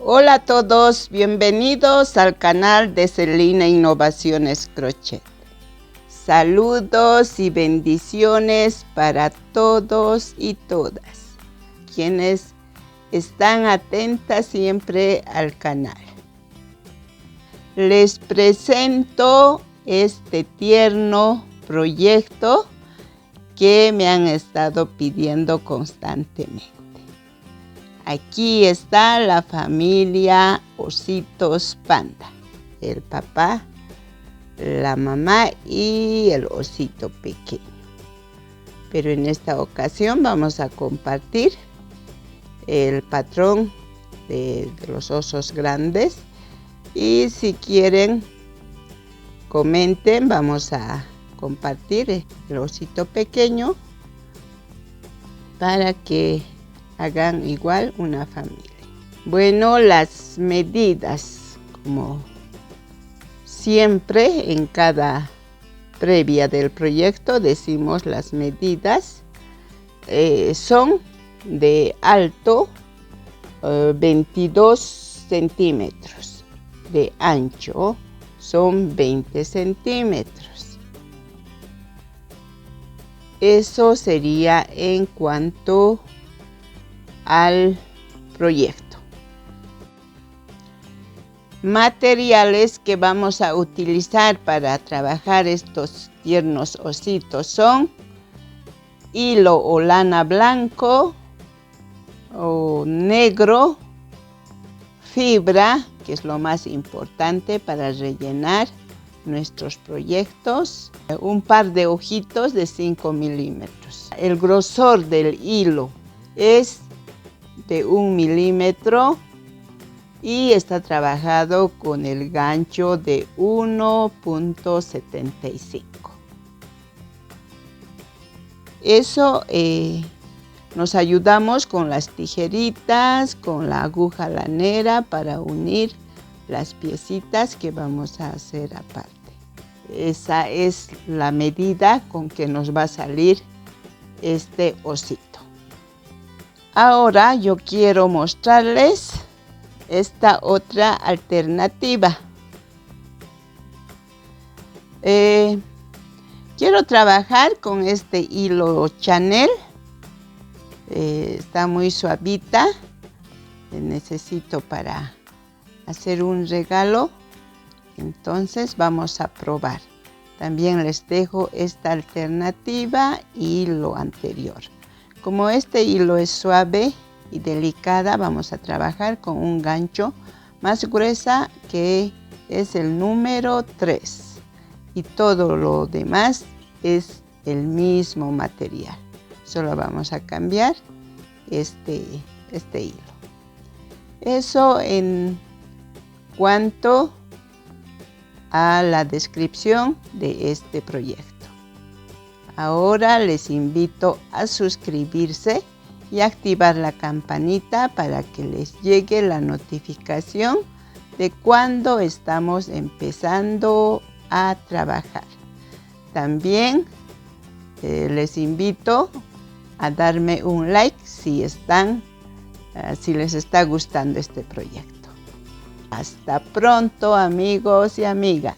Hola a todos, bienvenidos al canal de Celina Innovaciones Crochet. Saludos y bendiciones para todos y todas quienes están atentas siempre al canal. Les presento este tierno proyecto que me han estado pidiendo constantemente. Aquí está la familia Ositos Panda, el papá, la mamá y el osito pequeño. Pero en esta ocasión vamos a compartir el patrón de los osos grandes. Y si quieren, comenten, vamos a compartir el osito pequeño para que hagan igual una familia. Bueno, las medidas, como siempre en cada previa del proyecto decimos las medidas, son de alto 22 centímetros, de ancho son 20 centímetros. Eso sería en cuanto al proyecto. Materiales que vamos a utilizar para trabajar estos tiernos ositos son hilo o lana blanco o negro, fibra, que es lo más importante para rellenar nuestros proyectos, un par de ojitos de 5 milímetros. El grosor del hilo es de 1 milímetro y está trabajado con el gancho de 1.75. Eso nos ayudamos con las tijeritas, con la aguja lanera para unir las piecitas que vamos a hacer aparte. Esa es la medida con que nos va a salir este osito. Ahora yo quiero mostrarles esta otra alternativa. Quiero trabajar con este hilo Chanel. Está muy suavita. Necesito para hacer un regalo. Entonces vamos a probar. También les dejo esta alternativa y lo anterior. Como este hilo es suave y delicada, vamos a trabajar con un gancho más gruesa que es el número 3. Y todo lo demás es el mismo material. Solo vamos a cambiar este hilo. Eso en cuanto a la descripción de este proyecto. Ahora les invito a suscribirse y activar la campanita para que les llegue la notificación de cuando estamos empezando a trabajar. También les invito a darme un like si les está gustando este proyecto. Hasta pronto, amigos y amigas.